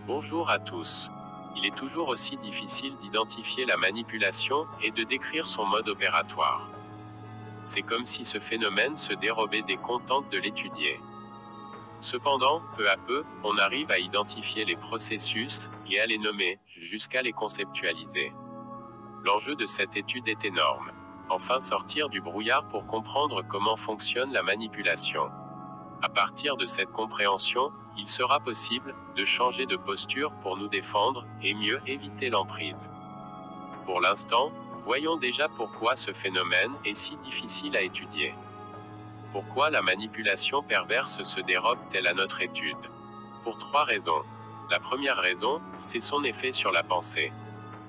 Bonjour à tous. Il est toujours aussi difficile d'identifier la manipulation et de décrire son mode opératoire. C'est comme si ce phénomène se dérobait dès qu'on tente de l'étudier. Cependant, peu à peu, on arrive à identifier les processus et à les nommer, jusqu'à les conceptualiser. L'enjeu de cette étude est énorme. Enfin sortir du brouillard pour comprendre comment fonctionne la manipulation. À partir de cette compréhension, il sera possible de changer de posture pour nous défendre et mieux éviter l'emprise. Pour l'instant, voyons déjà pourquoi ce phénomène est si difficile à étudier. Pourquoi la manipulation perverse se dérobe-t-elle à notre étude? Pour 3 raisons. La première raison, c'est son effet sur la pensée.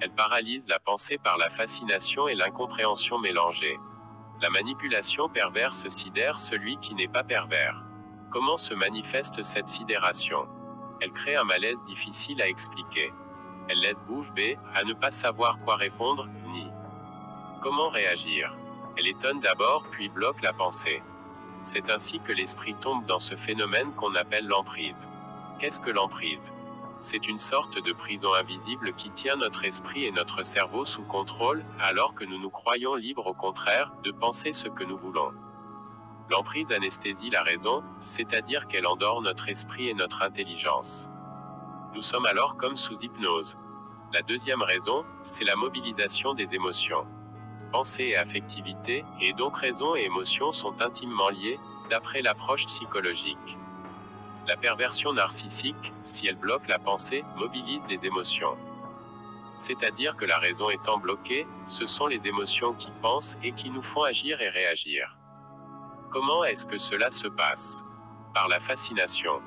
Elle paralyse la pensée par la fascination et l'incompréhension mélangées. La manipulation perverse sidère celui qui n'est pas pervers. Comment se manifeste cette sidération? Elle crée un malaise difficile à expliquer. Elle laisse bouche bée, à ne pas savoir quoi répondre, ni comment réagir. Elle étonne d'abord puis bloque la pensée. C'est ainsi que l'esprit tombe dans ce phénomène qu'on appelle l'emprise. Qu'est-ce que l'emprise? C'est une sorte de prison invisible qui tient notre esprit et notre cerveau sous contrôle, alors que nous nous croyons libres au contraire, de penser ce que nous voulons. L'emprise anesthésie la raison, c'est-à-dire qu'elle endort notre esprit et notre intelligence. Nous sommes alors comme sous hypnose. La deuxième raison, c'est la mobilisation des émotions. Pensée et affectivité, et donc raison et émotion sont intimement liées, d'après l'approche psychologique. La perversion narcissique, si elle bloque la pensée, mobilise les émotions. C'est-à-dire que la raison étant bloquée, ce sont les émotions qui pensent et qui nous font agir et réagir. Comment est-ce que cela se passe? Par la fascination.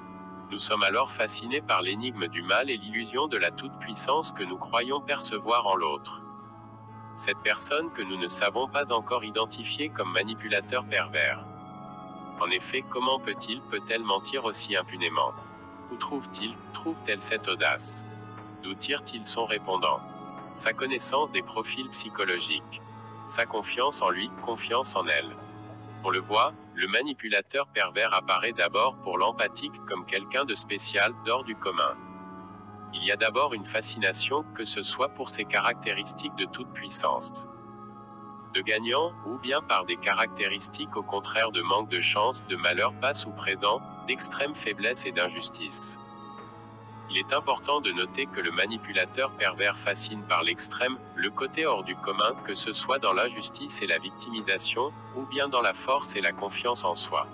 Nous sommes alors fascinés par l'énigme du mal et l'illusion de la toute-puissance que nous croyons percevoir en l'autre. Cette personne que nous ne savons pas encore identifier comme manipulateur pervers. En effet, comment peut-elle mentir aussi impunément? Où trouve-t-elle cette audace? D'où tire-t-il son répondant? Sa connaissance des profils psychologiques. Sa confiance en lui, confiance en elle. On le voit, le manipulateur pervers apparaît d'abord pour l'empathique comme quelqu'un de spécial, hors du commun. Il y a d'abord une fascination, que ce soit pour ses caractéristiques de toute puissance, de gagnant, ou bien par des caractéristiques au contraire de manque de chance, de malheur passe ou présent, d'extrême faiblesse et d'injustice. Il est important de noter que le manipulateur pervers fascine par l'extrême, le côté hors du commun, que ce soit dans l'injustice et la victimisation, ou bien dans la force et la confiance en soi.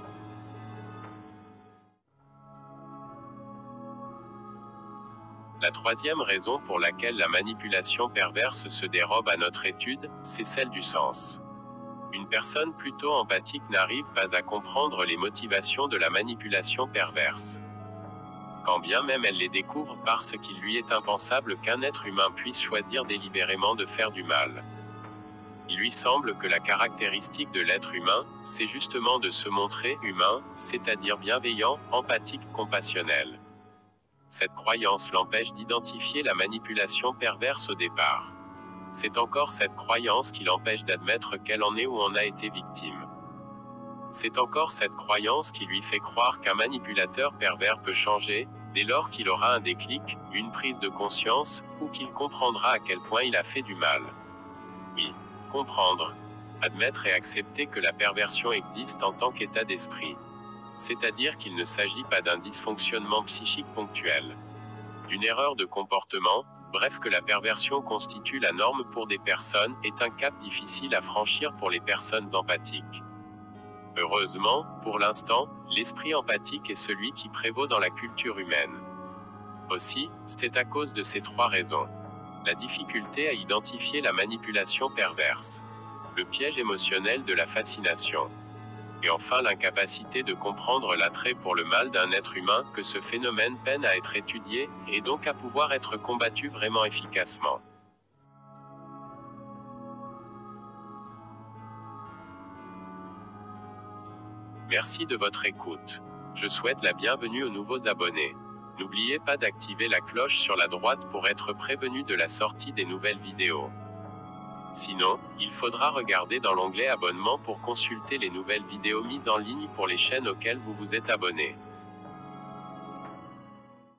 La troisième raison pour laquelle la manipulation perverse se dérobe à notre étude, c'est celle du sens. Une personne plutôt empathique n'arrive pas à comprendre les motivations de la manipulation perverse. Quand bien même elle les découvre parce qu'il lui est impensable qu'un être humain puisse choisir délibérément de faire du mal. Il lui semble que la caractéristique de l'être humain, c'est justement de se montrer humain, c'est-à-dire bienveillant, empathique, compassionnel. Cette croyance l'empêche d'identifier la manipulation perverse au départ. C'est encore cette croyance qui l'empêche d'admettre qu'elle en est ou en a été victime. C'est encore cette croyance qui lui fait croire qu'un manipulateur pervers peut changer, dès lors qu'il aura un déclic, une prise de conscience, ou qu'il comprendra à quel point il a fait du mal. Oui, comprendre. Admettre et accepter que la perversion existe en tant qu'état d'esprit. C'est-à-dire qu'il ne s'agit pas d'un dysfonctionnement psychique ponctuel, d'une erreur de comportement, bref que la perversion constitue la norme pour des personnes, est un cap difficile à franchir pour les personnes empathiques. Heureusement, pour l'instant, l'esprit empathique est celui qui prévaut dans la culture humaine. Aussi, c'est à cause de ces 3 raisons La difficulté à identifier la manipulation perverse. Le piège émotionnel de la fascination. Et enfin l'incapacité de comprendre l'attrait pour le mal d'un être humain, que ce phénomène peine à être étudié, et donc à pouvoir être combattu vraiment efficacement. Merci de votre écoute. Je souhaite la bienvenue aux nouveaux abonnés. N'oubliez pas d'activer la cloche sur la droite pour être prévenu de la sortie des nouvelles vidéos. Sinon, il faudra regarder dans l'onglet Abonnement pour consulter les nouvelles vidéos mises en ligne pour les chaînes auxquelles vous vous êtes abonné.